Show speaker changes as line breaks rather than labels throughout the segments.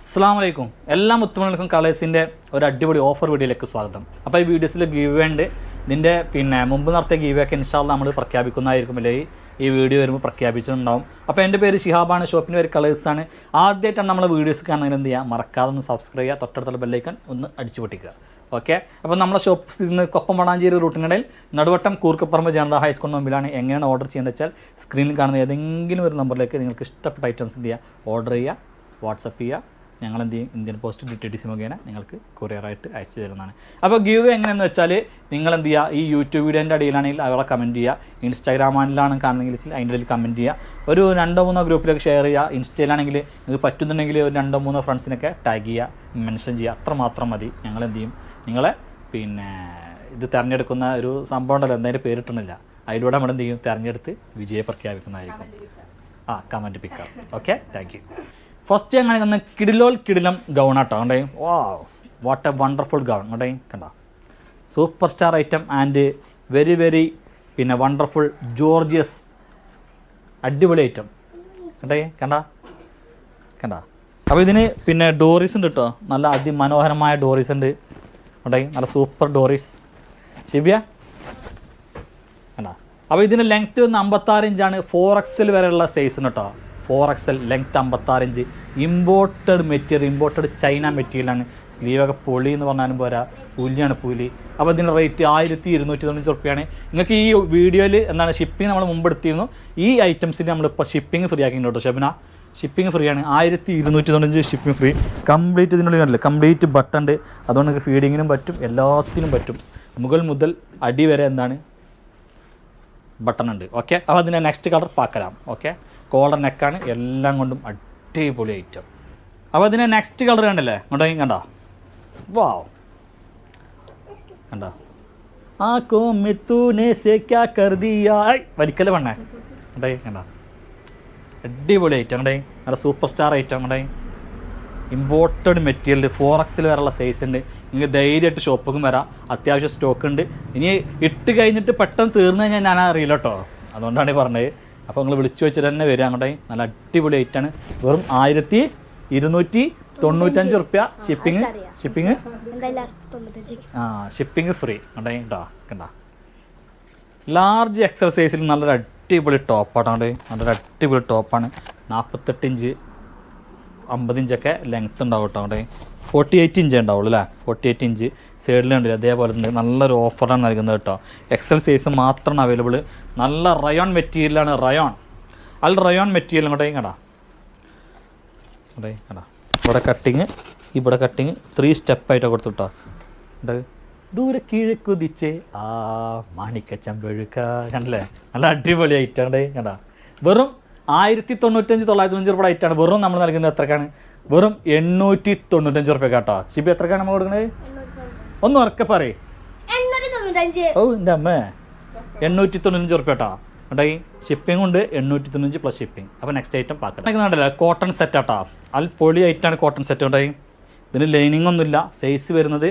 അസ്സലാമു അലൈക്കും എല്ലാ മുത്തുമണികൾക്കും കളേഴ്സിൻ്റെ ഒരു അടിപൊളി ഓഫർ വീഡിയോയിലേക്ക് സ്വാഗതം. അപ്പോൾ ഈ വീഡിയോസിൽ ഗീവ് ഉണ്ട്. ഇതിൻ്റെ മുമ്പ് നടത്തിയ ഗീവ് ഒക്കെ ഇൻഷാല്ലാ നമ്മൾ പ്രഖ്യാപിക്കുന്നതായിരിക്കും, അല്ലെങ്കിൽ ഈ വീഡിയോ വരുമ്പോൾ പ്രഖ്യാപിച്ചിട്ടുണ്ടാവും. അപ്പോൾ എൻ്റെ പേര് ഷിഹാബാണ്, ഷോപ്പിൻ്റെ പേര് കളേഴ്സാണ്. ആദ്യമായിട്ടാണ് നമ്മളെ വീഡിയോസ് കാണുന്നതിന് എന്ത് ചെയ്യുക, മറക്കാതെ ഒന്ന് സബ്സ്ക്രൈബ് ചെയ്യുക, തൊട്ടടുത്തുള്ള ബെല്ലൈക്കൺ ഒന്ന് അടിച്ചു പൊട്ടിക്കുക. ഓക്കെ, അപ്പോൾ നമ്മളെ ഷോപ്പ് ഇന്ന് കൊപ്പം വളാഞ്ചേരി റൂട്ടിനിടയിൽ നടുവട്ടം കൂർക്കപ്പറമ്പ് ജനതാ ഹൈസ്കൂളിന് മുമ്പിലാണ്. എങ്ങനെയാണ് ഓർഡർ ചെയ്യേണ്ടത് വെച്ചാൽ സ്ക്രീനിൽ കാണുന്ന ഏതെങ്കിലും ഒരു നമ്പറിലേക്ക് നിങ്ങൾക്ക് ഇഷ്ടപ്പെട്ട ഐറ്റംസ് എന്ത് ചെയ്യുക, ഓർഡർ ചെയ്യുക, വാട്സപ്പ് ചെയ്യുക. ഞങ്ങൾ എന്ത് ചെയ്യും, ഇന്ത്യൻ പോസ്റ്റ് DTDC മുഖേന നിങ്ങൾക്ക് കൊറിയറായിട്ട് അയച്ചു തരുന്നതാണ്. അപ്പോൾ ഗീവ് എങ്ങനെയെന്ന് വെച്ചാൽ നിങ്ങൾ എന്ത് ചെയ്യുക, ഈ യൂട്യൂബ് വീഡിയോൻ്റെ അടിയിലാണെങ്കിൽ അവളെ കമൻറ്റ് ചെയ്യുക, ഇൻസ്റ്റാഗ്രാമിലാണ് കാണുന്നെങ്കിൽ അതിൻ്റെ ഇടയിൽ കമൻറ്റ് ചെയ്യുക, ഒരു 2-3 ഗ്രൂപ്പിലേക്ക് ഷെയർ ചെയ്യുക. ഇൻസ്റ്റയിലാണെങ്കിൽ നിങ്ങൾക്ക് പറ്റുന്നുണ്ടെങ്കിൽ ഒരു 2-3 ഫ്രണ്ട്സിനൊക്കെ ടാഗ് ചെയ്യുക, മെൻഷൻ ചെയ്യുക, അത്രമാത്രം മതി. ഞങ്ങൾ എന്ത് ചെയ്യും, നിങ്ങളെ ഇത് തിരഞ്ഞെടുക്കുന്ന ഒരു സംഭവം ഉണ്ടല്ലോ, എന്തായാലും പേരിട്ടണില്ല, അതിലൂടെ നമ്മൾ എന്ത് ചെയ്യും, തിരഞ്ഞെടുത്ത് വിജയെ പ്രഖ്യാപിക്കുന്നതായിരിക്കും. കമൻറ്റ് പിക്കാം. Okay, thank you. ഫസ്റ്റ് അങ്ങനെ തന്നെ കിടിലം ഗൗണാട്ടോ കണ്ടേ. വാട്ട് എ വണ്ടർഫുൾ ഗൗൺ കണ്ടേ, കണ്ട super star item and very wonderful gorgeous അടിപൊളി ഐറ്റം കണ്ടേ, കണ്ട. അപ്പോൾ ഇതിന് ഡോറീസ് ഉണ്ട് കേട്ടോ, നല്ല അതിമനോഹരമായ ഡോറീസ് ഉണ്ട് കണ്ടേ, നല്ല സൂപ്പർ ഡോറീസ് ശിബിയ കണ്ട. അപ്പോൾ ഇതിന് ലെങ്ത്ത് 56 ഇഞ്ചാണ്, 4XL വരെയുള്ള സൈസ് ഉണ്ട് കേട്ടോ. 4XL length 56 inch, imported material, imported China മെറ്റീരിയലാണ്. സ്ലീവൊക്കെ പൊളി എന്ന് പറഞ്ഞാലും പോരാ, പുലിയാണ് പുലി. അപ്പോൾ ഇതിൻ്റെ റേറ്റ് 1295 റുപ്യാണ്. നിങ്ങൾക്ക് ഈ വീഡിയോയിൽ ഷിപ്പിംഗ് നമ്മൾ മുമ്പ് എടുത്തിരുന്നു. ഈ ഐറ്റംസിന് നമ്മളിപ്പോൾ ഷിപ്പിംഗ് ഫ്രീ ആക്കിയിട്ടുണ്ട് കേട്ടോ ഷെബിന, ഷിപ്പിംഗ് ഫ്രീ ആണ്. 1295 ഷിപ്പിംഗ് ഫ്രീ. കംപ്ലീറ്റ് ഇതിനുള്ളിൽ കംപ്ലീറ്റ് ബട്ടൺ ഉണ്ട്, അതുകൊണ്ട് നിങ്ങൾക്ക് ഫീഡിങ്ങിനും പറ്റും, എല്ലാത്തിനും പറ്റും. മുകൾ മുതൽ അടി വരെ ബട്ടൺ ഉണ്ട്. ഓക്കെ, അപ്പോൾ അതിൻ്റെ നെക്സ്റ്റ് കളർ പാക്കലാം. ഓക്കെ, കോളർ നെക്കാണ്, എല്ലാം കൊണ്ടും അടിപൊളി ഐറ്റം. അപ്പോൾ അതിൻ്റെ നെക്സ്റ്റ് കളർ കണ്ടല്ലേ, കണ്ടോ, വാവ് കണ്ടോ, വലിക്കല്ലേ പെണ്ണേ കണ്ടോ, അടിപൊളി ഐറ്റം കണ്ടേ, നല്ല സൂപ്പർ സ്റ്റാർ ഐറ്റം കണ്ടേ, ഇമ്പോർട്ടഡ് മെറ്റീരിയൽ, 4XL വരെയുള്ള സൈസ് ഉണ്ട്. നിങ്ങൾക്ക് ധൈര്യമായിട്ട് ഷോപ്പിലും വരാം, അത്യാവശ്യം സ്റ്റോക്ക് ഉണ്ട്. ഇനി ഇട്ട് കഴിഞ്ഞിട്ട് പെട്ടെന്ന് തീർന്നു കഴിഞ്ഞാൽ ഞാൻ അറിയില്ല കേട്ടോ, അതുകൊണ്ടാണ് പറഞ്ഞത്. അപ്പോൾ നിങ്ങൾ വിളിച്ചു വെച്ചിട്ട് തന്നെ വരിക അങ്ങോട്ടേ, നല്ല അടിപൊളി ഐറ്റാണ്. വെറും 1295 റുപ്യ ഷിപ്പിംഗ് ഫ്രീ കണ്ടേ കണ്ട. ലാർജ് എക്സർസൈസിൽ നല്ലൊരു അടിപൊളി ടോപ്പാണ്, നല്ലൊരു അടിപൊളി ടോപ്പാണ്. 48 ഇഞ്ച് 50 ഇഞ്ചൊക്കെ ലെങ്ത്ത് ഉണ്ടാവും കേട്ടോ. അവിടെ 48 ഇഞ്ച് ഉണ്ടാവുള്ളൂ അല്ലേ, 48 ഇഞ്ച് സൈഡിലുണ്ടല്ലോ. അതേപോലെ തന്നെ നല്ലൊരു ഓഫറാണ് നൽകുന്നത് കേട്ടോ. XL സൈസ് മാത്രമാണ് അവൈലബിൾ. നല്ല റയോൺ മെറ്റീരിയലാണ്, റയോൺ മെറ്റീരിയൽ കൂടെ കടാ. ഇവിടെ കട്ടിങ് 3 സ്റ്റെപ്പായിട്ടാണ് കൊടുത്തുട്ടോ. ദൂരെ കിഴക്കുതിച്ച് മാണിക്കച്ചമ്പഴുക്ക കണ്ടല്ലേ, നല്ല അടിപൊളി ഐറ്റം കണ്ടാ. വെറും 1995 രൂപയുടെ ഐറ്റാണ്. വെറും നമ്മൾ നൽകുന്നത് എത്രക്കാണ്, വെറും 895 റുപ്യ കേട്ടോ. ഷിബി എത്രക്കാണ് നമ്മൾ കൊടുക്കുന്നത്, ഒന്ന് ഉറക്കെ പറയേ. ഓ എൻ്റെ അമ്മ, 895 റുപ്യ കേട്ടോ. കേട്ടോ, ഷിപ്പിംഗ് ഉണ്ട് 895 പ്ലസ് ഷിപ്പിംഗ്. അപ്പോൾ നെക്സ്റ്റ് ഐറ്റം പാക്കണ്ടല്ലോ, കോട്ടൺ സെറ്റ് ആട്ടോ. അത് പൊളി ഐറ്റാണ് കോട്ടൺ സെറ്റ് ഉണ്ടായി. ഇതിന് ലൈനിങ് ഒന്നുമില്ല. സൈസ് വരുന്നത്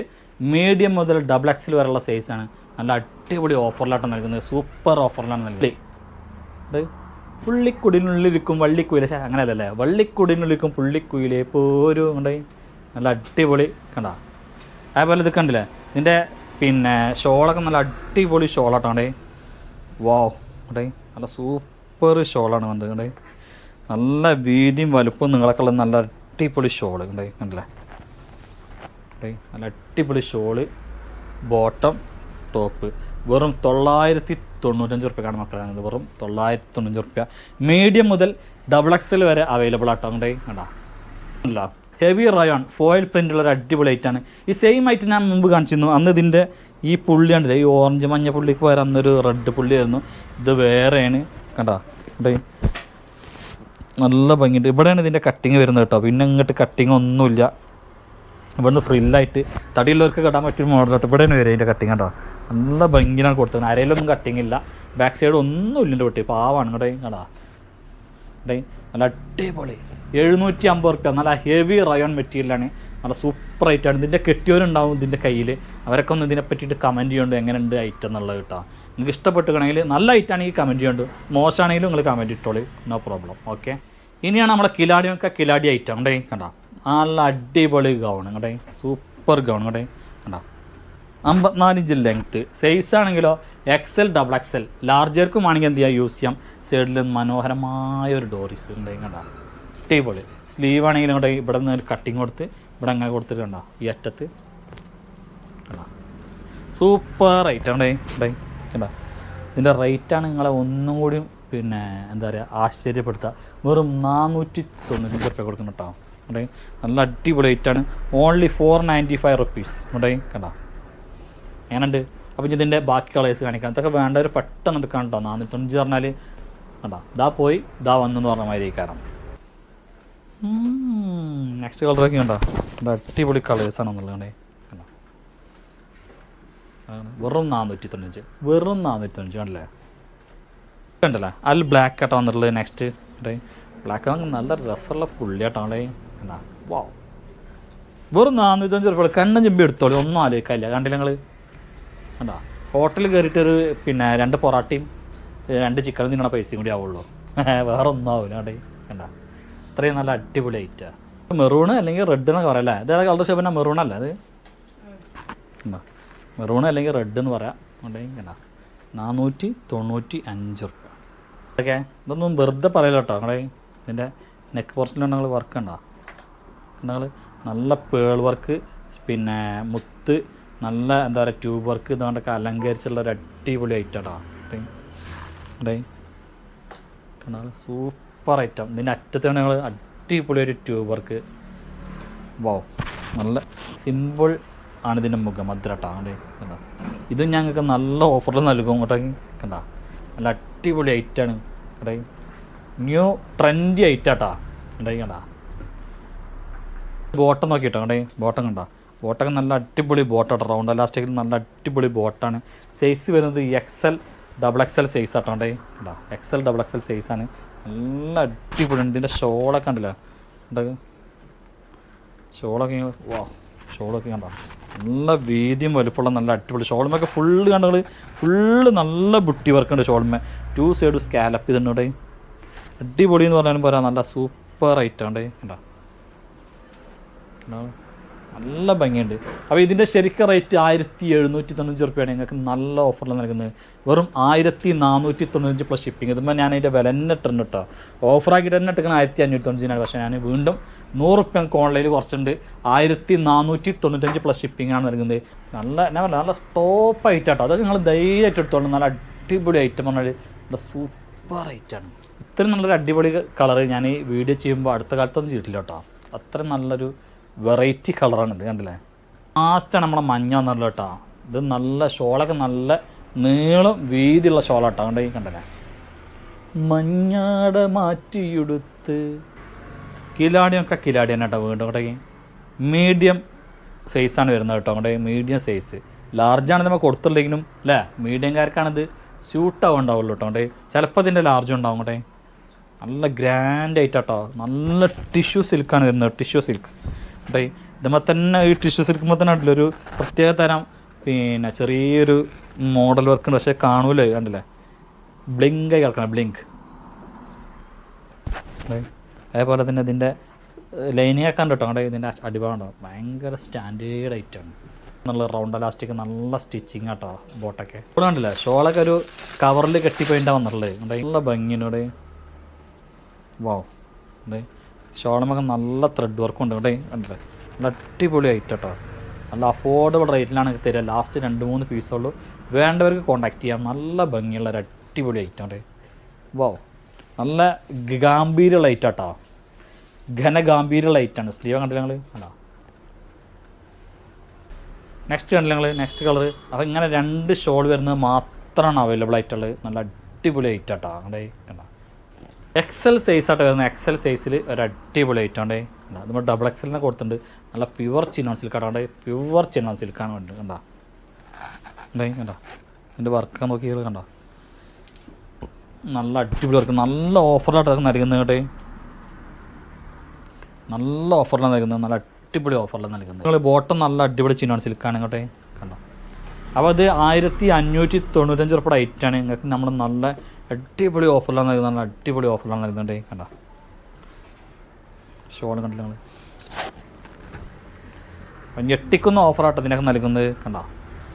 മീഡിയം മുതൽ XXL വരെയുള്ള സൈസാണ്. നല്ല അടിപൊളി ഓഫറിലാട്ടോ നൽകുന്നത്, സൂപ്പർ ഓഫറിലാണ് നൽകുന്നത്. പുള്ളിക്കുടിനുള്ളിലിരിക്കും വള്ളിക്കുയിലെ, അങ്ങനെയല്ലല്ലേ, വള്ളിക്കുടിനുള്ളിരിക്കും പുള്ളിക്കുയിലെ പോരും കൊണ്ടായി, നല്ല അടിപൊളി കണ്ട. അതേപോലെ ഇത് കണ്ടില്ലേ, ഇതിൻ്റെ ഷോളൊക്കെ നല്ല അടിപൊളി ഷോളാട്ടോ കണ്ടേ. വാവ് കണ്ടേ, നല്ല സൂപ്പർ ഷോളാണ് കണ്ടത് കണ്ടേ. നല്ല വീതിയും വലുപ്പവും നിങ്ങളൊക്കെ ഉള്ള നല്ല അടിപൊളി ഷോള് കണ്ടേ, കണ്ടില്ലേ കണ്ടേ, നല്ല അടിപൊളി ഷോള്, ബോട്ടം ടോപ്പ്. വെറും 995 റുപ്യക്കാണ് മക്കളെ, വെറും 995 റുപ്യ. മീഡിയം മുതൽ XXL വരെ അവൈലബിൾ ആട്ടോ. അങ്ങോട്ടേ കണ്ടാ, അല്ല ഹെവി റയോൺ ഫോയിൽ പ്രിൻ്റുള്ളൊരു അടിപൊളി ഐറ്റാണ്. ഈ സെയിം ഐറ്റം ഞാൻ മുമ്പ് കാണിച്ചിരുന്നു. അന്ന് ഇതിൻ്റെ ഈ പുള്ളി ഉണ്ടല്ലേ, ഈ ഓറഞ്ച് മഞ്ഞ പുള്ളിക്ക് പകരം അന്നൊരു റെഡ് പുള്ളിയായിരുന്നു. ഇത് വേറെയാണ് കണ്ടാ. കണ്ടേ, നല്ല ഭംഗിയുണ്ട്. ഇവിടെയാണ് ഇതിൻ്റെ കട്ടിങ് വരുന്നത് കേട്ടോ. പിന്നെ ഇങ്ങോട്ട് കട്ടിങ് ഒന്നുമില്ല. ഇവിടുന്ന് ഫ്രില്ലായിട്ട് തടിയുള്ളവർക്ക് കെട്ടാൻ പറ്റും മോഡൽ കേട്ടോ. ഇവിടെയാണ് വരെ ഇതിൻ്റെ കട്ടിങ് കേട്ടോ. നല്ല ഭംഗിയിലാണ് കൊടുത്തത്. അരയിലൊന്നും കട്ടിങ് ഇല്ല, ബാക്ക് സൈഡ് ഒന്നും ഇല്ലല്ലോ പൊട്ടി, പാവാണ് കേട്ടോ. കടാ ഡേ, നല്ല അടിപൊളി 750 റുപ്യ. നല്ല ഹെവി റയോൺ മെറ്റീരിയലാണ്, നല്ല സൂപ്പർ ഐറ്റമാണ്. ഇതിൻ്റെ കെട്ടിയവരുണ്ടാവും ഇതിൻ്റെ കയ്യിൽ, അവരൊക്കെ ഒന്ന് ഇതിനെ പറ്റിയിട്ട് കമൻറ്റ് ചെയ്യുന്നുണ്ട് എങ്ങനെയുണ്ട് ഐറ്റം എന്നുള്ളത് കേട്ടോ. നിങ്ങൾക്ക് ഇഷ്ടപ്പെട്ടുകയാണെങ്കിൽ നല്ല ഐറ്റാണെങ്കിൽ കമൻറ്റ് ചെയ്യുന്നുണ്ട്, മോശമാണെങ്കിലും നിങ്ങൾ കമൻറ്റ് ഇട്ടോളൂ, നോ പ്രോബ്ലം. ഓക്കെ, ഇനിയാണ് നമ്മളെ കിലാടി ഐറ്റം ഉണ്ടേ കണ്ട. നല്ല അടിപൊളി ഗൗൺ കേട്ടെ, സൂപ്പർ ഗൗൺ കേട്ടെ. കണ്ടോ 54 ഇഞ്ച് ലെങ്ത്ത്. സൈസ് ആണെങ്കിലോ XL XXL. ലാർജർക്കും ആണെങ്കിൽ എന്ത് ചെയ്യുക, യൂസ് ചെയ്യാം. സൈഡിൽ മനോഹരമായ ഒരു ഡോറിസ് ഉണ്ടെങ്കിൽ കണ്ട അടിപൊളി. സ്ലീവ് ആണെങ്കിലും ഇവിടെ ഇവിടെ നിന്ന് ഒരു കട്ടിങ് കൊടുത്ത് ഇവിടെ അങ്ങനെ കൊടുത്തിട്ട് കണ്ട ഈ അറ്റത്ത് കണ്ട സൂപ്പർ ഐറ്റം ഇവിടെ കണ്ട. ഇതിൻ്റെ റേറ്റാണ് നിങ്ങളെ ഒന്നും കൂടി പിന്നെ എന്താ പറയുക ആശ്ചര്യപ്പെടുത്തുക. വെറും 495 റുപ്യ കൊടുക്കണം കേട്ടോ. ഇവിടെ നല്ല അടിപൊളി ഐറ്റാണ്. ഓൺലി 495 റുപ്പീസ് ഇവിടെ കണ്ട. എങ്ങനെയുണ്ട്? അപ്പോൾ ഇതിൻ്റെ ബാക്കി കളേഴ്സ് കാണിക്കാം. ഇതൊക്കെ വേണ്ടവർ പെട്ടെന്ന് എടുക്കാൻ കേട്ടോ. 495 പറഞ്ഞാൽ കണ്ടോ, ഇതാ പോയി ഇതാ വന്നെന്ന് പറഞ്ഞ മാതിരി കാരണം. നെക്സ്റ്റ് കളറൊക്കെ ഉണ്ടോ, ഇവിടെ അടിപൊളി കളേഴ്സാണെന്നുള്ളത് കണ്ടോ. വെറും 495, വെറും 495 കണ്ടല്ലേ. ഉണ്ടല്ലേ അതിൽ ബ്ലാക്ക് ആട്ടോ വന്നിട്ടുള്ളത്. നെക്സ്റ്റ് ബ്ലാക്ക് ആണെങ്കിൽ നല്ല രസമുള്ള പുള്ളിയാട്ടാണേ കണ്ടാ. വാ, വെറും 495 റുപ്യ. കണ്ണൻ ചെമ്പി എടുത്തോളൂ, ഒന്നും ആലോചിക്കാനില്ല. കണ്ടില്ല നിങ്ങൾ കണ്ടാ. ഹോട്ടലിൽ കയറിയിട്ടൊരു പിന്നെ 2 പൊറാട്ടയും 2 ചിക്കനും തിന്നണ പൈസയും കൂടി ആവുള്ളൂ, വേറെ ഒന്നും ആവില്ല കണ്ടേ കണ്ടാ. അത്രയും നല്ല അടിപൊളി ഐറ്റാണ്. മെറൂണ് അല്ലെങ്കിൽ റെഡ് എന്നൊക്കെ പറയാം അല്ലേ. ഇതേതാ കളർ ഷേപ്പ്? മെറൂൺ അല്ലേ അത്? മെറൂണ് അല്ലെങ്കിൽ റെഡ് എന്ന് പറയാം കണ്ടാ. 495 റുപ്യ. ഓക്കെ, ഇതൊന്നും വെറുതെ പറയല്ലോ കേട്ടോ. നിങ്ങളെ ഇതിൻ്റെ നെക്ക് പോർഷനിലുണ്ടെങ്കിൽ വർക്ക് ഉണ്ടോ നിങ്ങൾ, നല്ല പേൾ വർക്ക്, പിന്നെ മുത്ത്, നല്ല എന്താ പറയുക ട്യൂബ് വർക്ക്, ഇതുകൊണ്ടൊക്കെ അലങ്കരിച്ചുള്ള ഒരു അടിപൊളി ഐറ്റം കേട്ടോ. കണ്ടാൽ സൂപ്പർ ഐറ്റം. ഇതിൻ്റെ അറ്റത്താണ് ഞങ്ങൾ അടിപൊളി ഒരു ട്യൂബ് വർക്ക്. വാവ്, നല്ല സിമ്പിൾ ആണ് ഇതിൻ്റെ മുഖം മദ്ര കേട്ടോ. കണ്ടോ, ഇതും ഞങ്ങൾക്ക് നല്ല ഓഫറിൽ നൽകും കേട്ടോ. കണ്ടോ, നല്ല അടിപൊളി ഐറ്റാണ് കേട്ടോ. ന്യൂ ട്രെൻഡി ഐറ്റാട്ടാ കണ്ടാ. ബോട്ടം നോക്കിയിട്ടോ കണ്ടേ, ബോട്ടം കണ്ടോ. ബോട്ടൊക്കെ നല്ല അടിപൊളി ബോട്ടാട്ടോ. റൗണ്ട് എലാസ്റ്റിക്കിൽ നല്ല അടിപൊളി ബോട്ടാണ്. സൈസ് വരുന്നത് XL XXL സൈസ് ആട്ടോ കണ്ടേ കണ്ടോ. XL XXL സൈസാണ്. നല്ല അടിപൊളിയാണ്. ഇതിൻ്റെ ഷോളൊക്കെ ഉണ്ടല്ലോ കണ്ടോ. ഷോളൊക്കെ വാ, ഷോളൊക്കെ കണ്ടോ നല്ല വീതിയും വലുപ്പമുള്ള നല്ല അടിപൊളി ഷോൾമൊക്കെ ഫുള്ള് കണ്ടത്. ഫുള്ള് നല്ല ബുട്ടി വർക്കുണ്ട് ഷോൾമേ. 2 സൈഡ് സ്കാലപ്പ് ചെയ്തിട്ടുണ്ട്. അടിപൊളി എന്ന് പറഞ്ഞാലും പോരാ, നല്ല സൂപ്പർ ഐറ്റം ഉണ്ട് കണ്ടോ. നല്ല ഭംഗിയുണ്ട്. അപ്പോൾ ഇതിൻ്റെ ശരിക്കും റേറ്റ് 1795 റുപ്യാണ് നിങ്ങൾക്ക് നല്ല ഓഫറിൽ നൽകുന്നത്. വെറും 1495 പ്ലസ് ഷിപ്പിംഗ്. ഇതുമ്പോൾ ഞാൻ അതിൻ്റെ വില തന്നെ ഇട്ടുണ്ട് കേട്ടോ. ഓഫറാക്കിയിട്ട് തന്നെ ഇട്ടിരിക്കുന്നത് 1595. പക്ഷേ ഞാൻ വീണ്ടും 100 റുപ്യ നമുക്ക് ഓൺലൈനിൽ കുറച്ചുണ്ട്. 1495 പ്ലസ് ഷിപ്പിംഗ് ആണ് നൽകുന്നത്. നല്ല ഞാൻ പറഞ്ഞ നല്ല ടോപ്പ് ഐറ്റം കേട്ടോ. അതൊക്കെ നിങ്ങൾ ധൈര്യമായിട്ട് എടുത്തോളൂ. നല്ല അടിപൊളി ഐറ്റം പറഞ്ഞാൽ നല്ല സൂപ്പർ ഐറ്റമാണ്. ഇത്രയും നല്ലൊരു അടിപൊളി കളറ് ഞാൻ ഈ വീഡിയോ ചെയ്യുമ്പോൾ അടുത്ത കാലത്തൊന്നും ചെയ്തിട്ടില്ല കേട്ടോ. അത്രയും നല്ലൊരു വെറൈറ്റി കളറാണ് ഇത് കണ്ടില്ലേ. ലാസ്റ്റാണ് നമ്മളെ മഞ്ഞ വന്നല്ലോ കേട്ടോ. ഇത് നല്ല ഷോളൊക്കെ നല്ല നീളം വീതിയുള്ള ഷോളാട്ടോ. കണ്ടേ കണ്ടല്ലേ. മഞ്ഞാട മാറ്റിയെടുത്ത് കിലാടിയൊക്കെ കിലാടി തന്നെ കേട്ടോ. വീണ്ടും കേട്ടോ മീഡിയം സൈസാണ് വരുന്നത് കേട്ടോ. അങ്ങോട്ടേ മീഡിയം സൈസ്. ലാർജാണ് നമ്മൾ കൊടുത്തില്ലെങ്കിലും അല്ലേ, മീഡിയംകാർക്കാണിത് സ്യൂട്ടാവുണ്ടാവുള്ളൂ കേട്ടോ. അങ്ങോട്ടേ ചിലപ്പോൾ ഇതിൻ്റെ ലാർജ് ഉണ്ടാവും കേട്ടെ. നല്ല ഗ്രാൻഡ് ആയിട്ടാട്ടോ. നല്ല ടിഷ്യൂ സിൽക്കാണ് വരുന്നത്. ടിഷ്യൂ സിൽക്ക് കേട്ടേ. ഇതുമ്പോൾ തന്നെ ഈ ടിഷ്യൂ സിൽക്കുമ്പോൾ തന്നെ ഉണ്ടല്ലോ ഒരു പ്രത്യേക തരം പിന്നെ ചെറിയൊരു മോഡൽ വർക്ക് ഉണ്ട്. പക്ഷേ കാണൂലേ കണ്ടില്ലേ, ബ്ലിങ്ക് ആയി കിടക്കണം, ബ്ലിങ്ക്. അതേപോലെ തന്നെ ഇതിൻ്റെ ലൈനിങ് ഒക്കെ ഉണ്ട് കേട്ടോ. അവിടെ ഇതിൻ്റെ അടിഭാഗം ഉണ്ടാവും. ഭയങ്കര സ്റ്റാൻഡേർഡ് ഐറ്റമാണ്. നല്ല റൗണ്ട് എലാസ്റ്റിക്, നല്ല സ്റ്റിച്ചിങ് ആട്ടോ ബോട്ടൊക്കെ. ഇവിടെ കണ്ടില്ലേ ഷോളൊക്കെ ഒരു കവറിൽ കെട്ടിപ്പോയിട്ടാണ് വന്നിട്ടുള്ളത്. നല്ല ഭംഗിയുണ്ട് ഇവിടെ. വാവ്, ഇവിടെ ഷോളമൊക്കെ നല്ല ത്രെഡ് വർക്കും ഉണ്ട് ഇവിടെ കണ്ടില്ലേ. നല്ല അടിപൊളി ഐറ്റം കേട്ടോ. നല്ല അഫോർഡബിൾ റേറ്റിലാണ് തരിക. ലാസ്റ്റ് 2-3 പീസുള്ളൂ. വേണ്ടവർക്ക് കോൺടാക്ട് ചെയ്യാം. നല്ല ഭംഗിയുള്ള ഒരു അടിപൊളി ഐറ്റം ഉണ്ട്. വാവ്, നല്ല ഗാംഭീര്യമുള്ള ഐറ്റം കേട്ടോ. ഘനഗാംഭീര്യമുള്ള ഐറ്റാണ്. സ്ലീവ് കണ്ടില്ല ഞങ്ങൾ കണ്ടോ. നെക്സ്റ്റ് കണ്ടില്ല ഞങ്ങൾ, നെക്സ്റ്റ് കളർ. അപ്പോൾ ഇങ്ങനെ 2 ഷോൾ വരുന്നത് മാത്രമാണ് അവൈലബിൾ ആയിട്ടുള്ളത്. നല്ല അടിപൊളി ഐറ്റം കേട്ടോ. അവിടെ കണ്ടോ XL സൈസായിട്ട് വരുന്നത്. XL സൈസിൽ ഒരു അടിപൊളി ഐറ്റം ഉണ്ടേ. നമ്മൾ XXL കൊടുത്തിട്ടുണ്ട്. നല്ല പ്യുവർ ചിനോൺ സിൽക്കാണ്. അവിടെ പ്യുവർ ചിനോൺ സിൽക്കാണ് ഉണ്ട് കണ്ടോ. ഉണ്ടേ കണ്ടോ. എൻ്റെ വർക്ക് നോക്കി കണ്ടോ. നല്ല അടിപൊളി വർക്ക്. നല്ല ഓഫറിലായിട്ട് നൽകുന്നത് കേട്ടേ. നല്ല ഓഫറിലാണ് നൽകുന്നത്. നല്ല അടിപൊളി ഓഫറിലാണ് നൽകുന്നത്. നിങ്ങൾ ബോട്ടം നല്ല അടിപൊളി ചിനോൺ സിൽക്കാണ് കേട്ടെ കണ്ടോ. അപ്പോൾ അത് 1595 റുപ്യ ഐറ്റാണ്. നിങ്ങൾക്ക് നമ്മൾ നല്ല അടിപൊളി ഓഫറിലാണ് നൽകുന്നത്. നല്ല അടിപൊളി ഓഫറിലാണ് നൽകുന്നുണ്ട് കണ്ടോ. ഷോൾ കണ്ടില്ല നിങ്ങൾ. അപ്പം ഞെട്ടിക്കുന്ന ഓഫറാട്ടോ ഇതിനൊക്കെ നൽകുന്നത്. കണ്ടോ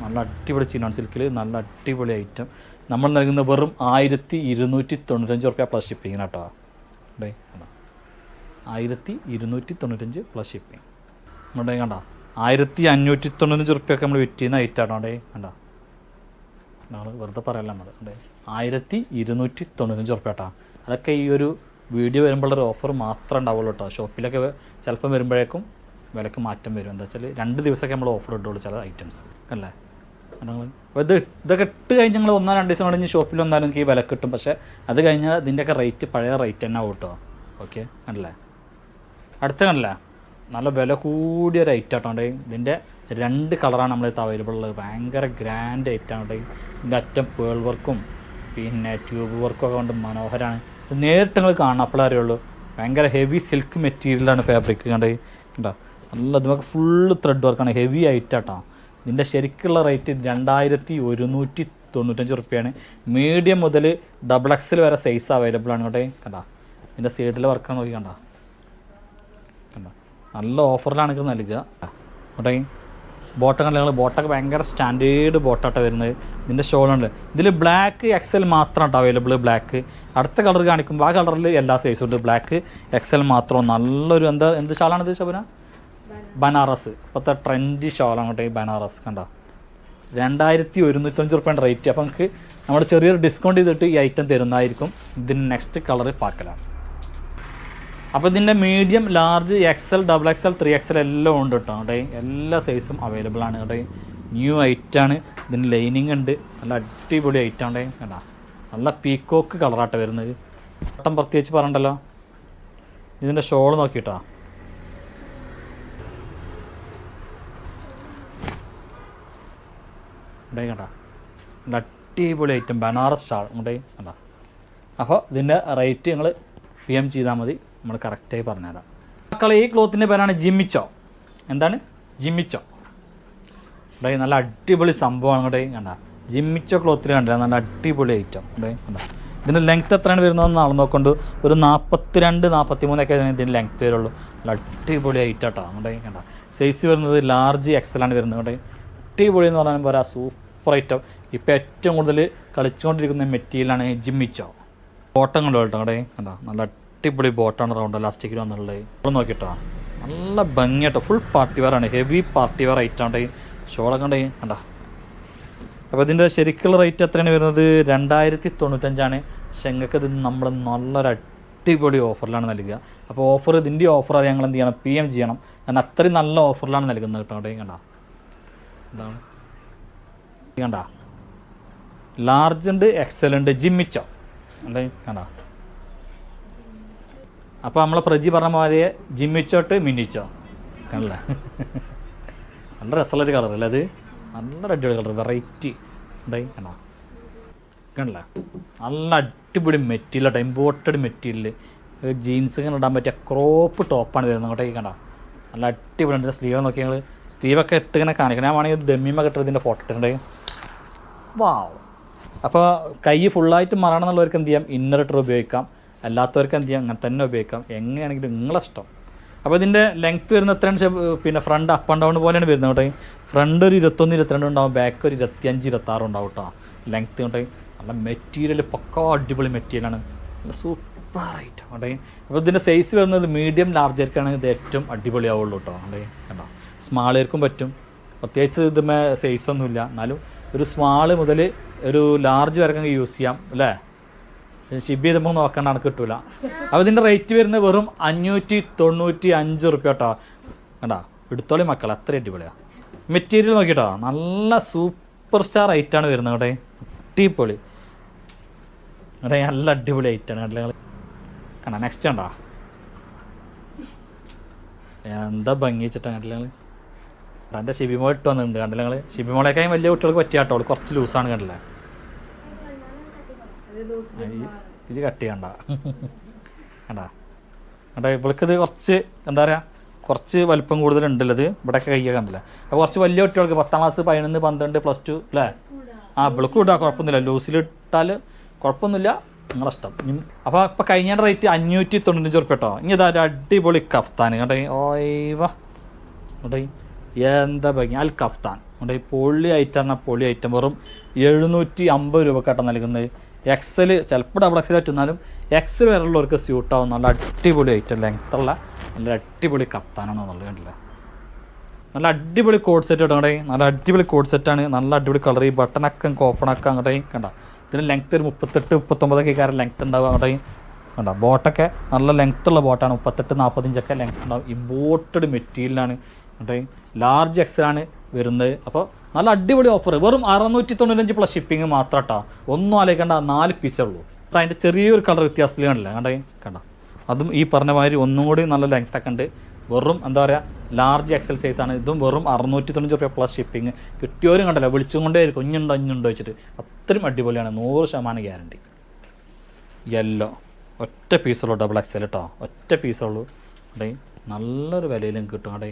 നല്ല അടിപൊളി ചിനോൺ സിൽക്കിൽ നല്ല അടിപൊളി ഐറ്റം നമ്മൾ നൽകുന്നത് വെറും 1295 റുപ്യ പ്ലസ് ഷിപ്പിങ്ങിന് കേട്ടോ. ഇവിടെ കണ്ടോ 1295 പ്ലസ് ഷിപ്പിങ്. ഇവിടെ കണ്ടോ 1595 റുപ്യൊക്കെ നമ്മൾ വിറ്റ് ചെയ്യുന്ന ഐറ്റാട്ടോ. അവിടെ കണ്ടോ നമ്മൾ വെറുതെ പറയല്ല നമ്മൾ. ഇവിടെ 1295 റുപ്യ കേട്ടോ. അതൊക്കെ ഈ ഒരു വീഡിയോ വരുമ്പോഴൊരു ഓഫർ മാത്രമേ ഉണ്ടാവുള്ളൂ കേട്ടോ. ഷോപ്പിലൊക്കെ ചിലപ്പം വരുമ്പോഴേക്കും വിലക്ക് മാറ്റം വരും. എന്താ വെച്ചാൽ 2 ദിവസമൊക്കെ നമ്മൾ ഓഫർ ഇട്ടുള്ളൂ ചില ഐറ്റംസ് അല്ലേ. അപ്പോൾ ഇതൊക്കെ ഇട്ട് കഴിഞ്ഞ് ഞങ്ങൾ 1-2 ദിവസം കഴിഞ്ഞ് ഷോപ്പിൽ വന്നാലും എനിക്ക് ഈ വില കിട്ടും. പക്ഷേ അത് കഴിഞ്ഞാൽ ഇതിൻ്റെയൊക്കെ റേറ്റ് പഴയ റേറ്റ് തന്നെ ആവും കേട്ടോ. ഓക്കെ കണ്ടല്ലേ. അടുത്ത കണ്ടല്ലേ നല്ല വില കൂടിയൊരു ഐറ്റം ആട്ടോ. ഇതിൻ്റെ 2 കളറാണ് നമ്മളത് അവൈലബിൾ ഉള്ളത്. ഭയങ്കര ഗ്രാൻഡ് ഐറ്റമാണ്. ഇതിൻ്റെ അറ്റം പേൾ വർക്കും പിന്നെ ട്യൂബ് വർക്കും ഒക്കെ കൊണ്ട് മനോഹരമാണ്. ഇത് നേരിട്ട് നിങ്ങൾ കാണണം അപ്പോഴേ അറിയുള്ളൂ. ഭയങ്കര ഹെവി സിൽക്ക് മെറ്റീരിയലാണ് ഫാബ്രിക്. കണ്ടോ നല്ല നമുക്ക് ഫുള്ള് ത്രെഡ് വർക്കാണ്. ഹെവി ഐറ്റാട്ടോ. ഇതിൻ്റെ ശരിക്കുള്ള റേറ്റ് 2195 റുപ്യാണ്. മീഡിയം മുതൽ XXL വരെ സൈസ് അവൈലബിൾ ആണ്. കണ്ടോ ഇതിൻ്റെ സൈഡിലെ വർക്ക് നോക്കി കണ്ടോ നല്ല ഓഫറിലാണ് ഇത് നൽകുക. ബോട്ടം കണ്ടങ്ങൾ ബോട്ടൊക്കെ ഭയങ്കര സ്റ്റാൻഡേർഡ് ബോട്ടാട്ടോ വരുന്നത്. ഇതിൻ്റെ ഷോളുണ്ട്. ഇതിൽ ബ്ലാക്ക് XL മാത്രം കേട്ടോ അവൈലബിൾ. ബ്ലാക്ക് അടുത്ത കളർ കാണിക്കുമ്പോൾ ആ കളറിൽ എല്ലാ സൈസും ഉണ്ട്. ബ്ലാക്ക് XL മാത്രം. നല്ലൊരു എന്ത് ഷാളാണിത് ശബന? ബനാറസ്. ഇപ്പോഴത്തെ ട്രെൻഡി ഷോളാണ് കേട്ടോ ഈ ബനാറസ്. കണ്ടോ 2195 റുപ്യാണ് റേറ്റ്. അപ്പോൾ നമുക്ക് നമ്മൾ ചെറിയൊരു ഡിസ്കൗണ്ട് ചെയ്തിട്ട് ഈ ഐറ്റം തരുന്നതായിരിക്കും. ഇതിന് നെക്സ്റ്റ് കളർ പാക്കലാണ്. അപ്പോൾ ഇതിൻ്റെ medium, large, XL, XXL, 3XL എല്ലാം ഉണ്ട് കേട്ടോ. എല്ലാ സൈസും അവൈലബിൾ ആണ് കേട്ടോ. ന്യൂ ഐറ്റാണ്. ഇതിന് ലൈനിങ് ഉണ്ട്. നല്ല അടിപൊളി ഐറ്റാണ്. കണ്ടോ നല്ല പീക്കോക്ക് കളറാട്ടോ വരുന്നത്. ബട്ടൺ പ്രത്യേകിച്ച് പറയണ്ടല്ലോ. ഇതിൻ്റെ ഷോൾ നോക്കിയിട്ടോ കണ്ട നല്ല അടിപൊളി ഐറ്റം ബനാറസ് ഷാൾ കണ്ട. അപ്പോൾ ഇതിൻ്റെ റേറ്റ് നിങ്ങൾ PM ചെയ്താൽ മതി. നമ്മൾ കറക്റ്റായി പറഞ്ഞുതരാം. മക്കളെ ഈ ക്ലോത്തിൻ്റെ പേരാണ് ജിമ്മിച്ചോ. എന്താണ് ജിമ്മിച്ചോ? നല്ല അടിപൊളി സംഭവമാണ് കണ്ട. ജിമ്മിച്ചോ ക്ലോത്തിൽ കണ്ടില്ല നല്ല അടിപൊളി ഐറ്റം കണ്ട. ഇതിൻ്റെ ലെങ്ത്ത് എത്രയാണ് വരുന്നതെന്ന് ആൾ നോക്കൊണ്ട് ഒരു 42-43 ഒക്കെ ഇതിൻ്റെ ലെങ്ത്ത് വരുള്ളൂ. നല്ല അടിപൊളി ഐറ്റാട്ടോ. കണ്ട സൈസ് വരുന്നത് ലാർജ് XL ആണ് വരുന്നത്. അടിപൊളി എന്ന് പറയാൻ പോരാ സൂപ്പർ ഐറ്റം. ഇപ്പോൾ ഏറ്റവും കൂടുതൽ കളിച്ചുകൊണ്ടിരിക്കുന്ന മെറ്റീരിയലാണ് ജിമ്മിച്ചോ. ബോട്ടം കണ്ടോ കേട്ടോ. കണ്ടോ നല്ല അടിപൊളി ബോട്ടാണ് റൗണ്ട് ഇലാസ്റ്റിക്കിൽ വന്നുള്ളത്. ഇപ്പോൾ നോക്കിയിട്ടോ നല്ല ഭംഗിയായിട്ടോ. ഫുൾ പാർട്ടി വെയർ ആണ്. ഹെവി പാർട്ടി വെയർ ഐറ്റാണ്. ഷോളൊക്കെ കണ്ട. അപ്പോൾ ഇതിൻ്റെ ശരിക്കുള്ള റേറ്റ് എത്രയാണ് വരുന്നത്? 2095 പക്ഷെ ഞങ്ങൾക്ക് ഇത് നമ്മൾ നല്ലൊരു അടിപൊളി ഓഫറിലാണ് നൽകുക. അപ്പോൾ ഓഫർ ഇതിൻ്റെ ഓഫർ ഞങ്ങൾ എന്ത് ചെയ്യണം? PM ചെയ്യണം. കാരണം അത്രയും നല്ല ഓഫറിലാണ് നൽകുന്നത് കേട്ടോ. കണ്ട എന്താണ് കണ്ട ലാർജ് ഉണ്ട്, XL ഉണ്ട്, ജിമ്മിച്ചോ കണ്ട. അപ്പോൾ നമ്മളെ പ്രജി പറഞ്ഞ മാതിരി ജിമ്മിച്ചോട്ട് മിന്നിച്ചോ കണ്ടല്ലേ. നല്ല രസമുള്ളൊരു കളർ അല്ലേ അത്. നല്ല അടിപൊളി കളർ വെറൈറ്റി കണ്ടോ കണ്ടല്ലേ. നല്ല അടിപൊളി മെറ്റീരിയൽ കേട്ടോ. Imported material. ജീൻസ് ഇങ്ങനെ ഇടാൻ പറ്റിയ ക്രോപ്പ് ടോപ്പാണ് വരുന്നത് അങ്ങോട്ടേക്ക് കണ്ട. നല്ല അടിപൊളി ഉണ്ട്. സ്ലീവ് നോക്കി ഞങ്ങൾ സ്ലീവൊക്കെ ഇട്ട് ഇങ്ങനെ കാണിക്കണം. ഞാൻ വേണമെങ്കിൽ ദമ്മിമ കിട്ടുന്നതിൻ്റെ ഫോട്ടോ ഇട്ടിട്ടുണ്ടെങ്കിൽ വാവ്. അപ്പോൾ കൈ ഫുള്ളായിട്ട് മറണം എന്നുള്ളവർക്ക് എന്ത് ചെയ്യാം? ഇന്നർ ഇട്ടർ ഉപയോഗിക്കാം. അല്ലാത്തവർക്ക് എന്ത് ചെയ്യാം? അങ്ങനെ തന്നെ ഉപയോഗിക്കാം. എങ്ങനെയാണെങ്കിലും നിങ്ങളെ ഇഷ്ടം. അപ്പോൾ ഇതിൻ്റെ ലെങ്ത്ത് വരുന്ന എത്രയാണ്? പിന്നെ ഫ്രണ്ട് അപ്പ് ആൻഡ് ഡൗൺ പോലെയാണ് വരുന്നത് കേട്ടോ. ഫ്രണ്ട് ഒരു 21-22 ഉണ്ടാവും. ബാക്ക് ഒരു 25-26 ഉണ്ടാവും കേട്ടോ ലെങ്ത്ത് കേട്ടോ. നല്ല മെറ്റീരിയൽ പക്കാ അടിപൊളി മെറ്റീരിയലാണ്. നല്ല സൂപ്പറായിട്ട് കേട്ടോ. അപ്പോൾ ഇതിൻ്റെ സൈസ് വരുന്നത് മീഡിയം ലാർജർക്കാണ് ഇത് ഏറ്റവും അടിപൊളിയാവുള്ളൂ കേട്ടോ. കണ്ടോ സ്മാളേർക്കും പറ്റും. പ്രത്യേകിച്ച് ഇതുമേ സൈസൊന്നുമില്ല. എന്നാലും ഒരു സ്മാള് മുതൽ ഒരു ലാർജ് വരെ യൂസ് ചെയ്യാം അല്ലേ. ഷിപ്പ് ചെയ്തപ്പോൾ നോക്കേണ്ട കണക്ക് കിട്ടൂല. അപ്പോൾ ഇതിൻ്റെ റേറ്റ് വരുന്നത് വെറും 595 റുപ്യ കേട്ടോ. കണ്ടാ എടുത്തോളി മക്കൾ. അത്ര അടിപൊളിയാണ്. മെറ്റീരിയൽ നോക്കിയിട്ടോ നല്ല സൂപ്പർ സ്റ്റാർ ഐറ്റാണ് വരുന്നത് കേട്ടോ. അടിപൊളി നല്ല അടിപൊളി ഐറ്റാണ് കണ്ടില്ല കണ്ടാ. നെക്സ്റ്റ് കണ്ടാ എന്താ ഭംഗി വെച്ചിട്ടാണ് കണ്ടില്ല നിങ്ങൾ. എൻ്റെ ഷിബിമോൾ ഇട്ട് വന്നിട്ടുണ്ട് കണ്ടില്ല നിങ്ങൾ. ഷിബിമോളേക്കായും വലിയ കുട്ടികൾക്ക് പറ്റിയ കേട്ടോ. കുറച്ച് ലൂസാണ് കണ്ടില്ലേ. ഇത് കട്ട് ചെയ്യണ്ട കണ്ടാ കണ്ടാ. ഇവൾക്കിത് കുറച്ച് എന്താ പറയുക കുറച്ച് വലിപ്പം കൂടുതലുണ്ടല്ലത്. ഇവിടെയൊക്കെ കയ്യൊക്കെ കണ്ടില്ല. അപ്പോൾ കുറച്ച് വലിയ കുട്ടികൾക്ക് 10ാം ക്ലാസ് 11, 12, +2 അല്ലേ. ഇവൾക്ക് ഇടാം കുഴപ്പമൊന്നുമില്ല. ലൂസിലിട്ടാൽ കുഴപ്പമൊന്നുമില്ല. നിങ്ങളെ ഇഷ്ടം. അപ്പോൾ ഇപ്പോൾ കഴിഞ്ഞ റേറ്റ് 595 ഉറുപ്പ്യ കേട്ടോ. ഇനി ഇതാ ഒരു അടിപൊളി കഫ്താൻ കേട്ടോ. ഓയ്വ കേട്ടോ, എന്താ ഭംഗി. അൽ കഫ്താൻ കേട്ടോ. പൊള്ളി ഐറ്റം പറഞ്ഞാൽ പൊള്ളി ഐറ്റം. വെറും 750 രൂപക്കാട്ടോ നൽകുന്നത്. എക്സൽ ചിലപ്പോൾ ഡബിൾ എക്സൽ പറ്റുന്നാലും എക്സൽ വരെയുള്ളവർക്ക് സ്യൂട്ടാവും. നല്ല അടിപൊളി ഐറ്റം, ലെങ്ത്തുള്ള നല്ല അടിപൊളി കഫ്താനാണെന്നുള്ളത് കണ്ടില്ല. നല്ല അടിപൊളി കോഡ് സെറ്റ് കേട്ടോ അങ്ങോട്ടേ. നല്ല അടിപൊളി കോഡ് സെറ്റാണ്. നല്ല അടിപൊളി കളർ. ഈ ബട്ടണൊക്കെ ഓപ്പണൊക്കെ അങ്ങോട്ടേ കണ്ട. ഇതിന് ലെങ്ത്ത് ഒരു 38-39 കാരം ലെങ്ത്ത് ഉണ്ടാവും അങ്ങോട്ടേ കണ്ട. ബോട്ടൊക്കെ നല്ല ലെങ്ത്തുള്ള ബോട്ടാണ്. 38-40 ലെങ്ത്ത് ഉണ്ടാവും. ഇമ്പോർട്ടഡ് മെറ്റീരിയലാണ് കേട്ടോ. ലാർജ് എക്സലാണ് വരുന്നത്. അപ്പോൾ നല്ല അടിപൊളി ഓഫർ. വെറും 695 പ്ലസ് ഷിപ്പിംഗ് മാത്രം കേട്ടോ. ഒന്നും ആലോചിക്കേണ്ട, 4 പീസേ ഉള്ളൂ. അതിൻ്റെ ചെറിയൊരു കളർ വ്യത്യാസത്തിൽ കണ്ടില്ല കണ്ടേ കണ്ട. അതും ഈ പറഞ്ഞ മാതിരി ഒന്നും കൂടി നല്ല ലെങ്ത്തൊക്കെ ഉണ്ട്. വെറും എന്താ പറയുക ലാർജ് എക്സൽ സൈസാണ്. ഇതും വെറും 695 രൂപ പ്ലസ് ഷിപ്പിംഗ്. കിട്ടിയവരും കണ്ടല്ലോ വിളിച്ചും കൊണ്ടേ ആയിരിക്കും ഇഞ്ഞുണ്ടോ വെച്ചിട്ട്. അത്രയും അടിപൊളിയാണ്. 100% ഗ്യാരണ്ടി. യെല്ലോ ഒറ്റ പീസുള്ളൂ. ഡബിൾ എക്സൽ കേട്ടോ. ഒറ്റ പീസുള്ളൂ കേട്ടോ. നല്ലൊരു വിലയിലും കിട്ടും കേട്ടോ.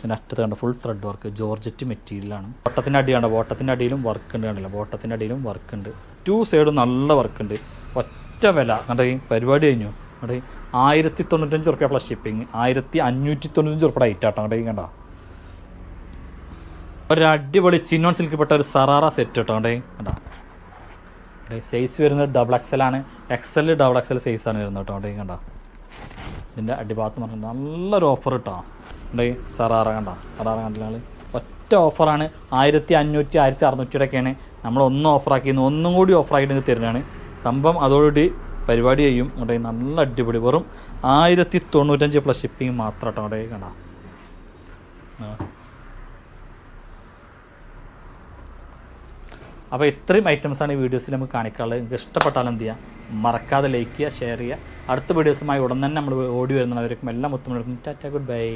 പിന്നെ അറ്റത്ത് കണ്ട ഫുൾ ത്രെഡ് വർക്ക് ജോർജറ്റ് മെറ്റീരിയലാണ്. ബോട്ടത്തിൻ്റെ അടി കണ്ട. ബോട്ടത്തിൻ്റെ അടിയിലും വർക്ക് ഉണ്ട് കണ്ടില്ല. ബോട്ടത്തിൻ്റെ അടിയിലും വർക്ക് ഉണ്ട്. 2 സൈഡും നല്ല വർക്ക് ഉണ്ട്. ഒറ്റ വില കണ്ട. പരിപാടി കഴിഞ്ഞു കേട്ടോ. 1095 റുപ്യ പ്ലസ് ഷിപ്പിംഗ്. 1595 റുപ്യ ഐറ്റാട്ടോ കേട്ടോ. കണ്ട ഒരു അടിപൊളി ചിന്നോൺ സിൽക്കിൽപ്പെട്ട ഒരു സറാറ സെറ്റ് കേട്ടോ കേട്ടോ. കണ്ട സൈസ് വരുന്നത് ഡബിൾ എക്സലാണ്. എക്സൽ ഡബിൾ എക്സൽ സൈസാണ് വരുന്നത് കേട്ടോ കേട്ടോ. കണ്ട ഇതിൻ്റെ അടിഭാഗത്ത് പറഞ്ഞാൽ നല്ലൊരു ഓഫർ കേട്ടോ ഉണ്ട്. സറാറ കണ്ട. സറാറ കണ്ടില്ല. ഒറ്റ ഓഫറാണ്. 1500 1600 നമ്മൾ ഒന്നും ഓഫറാക്കിയിരുന്നു. ഒന്നും കൂടി ഓഫറാക്കിയിട്ട് തരുന്നതാണ് സംഭവം. അതോടുകൂടി പരിപാടി ചെയ്യും കേട്ടോ. നല്ല അടിപൊളി. വെറും 1095 പ്ലസ് ഷിപ്പിംഗ് മാത്രം കേട്ടോ കേട്ടോ. കണ്ട അപ്പോൾ ഇത്രയും ഐറ്റംസാണ് ഈ വീഡിയോസിൽ നമുക്ക് കാണിക്കാനുള്ളത്. നിങ്ങൾക്ക് ഇഷ്ടപ്പെട്ടാലും എന്ത് ചെയ്യുക, മറക്കാതെ ലൈക്ക് ചെയ്യുക, ഷെയർ ചെയ്യുക. അടുത്ത വീഡിയോസുമായി ഉടൻ തന്നെ നമ്മൾ ഓടി വരുന്നവർക്കും എല്ലാ മുത്തുമണികൾക്കും ടാറ്റ ഗുഡ് ബൈ.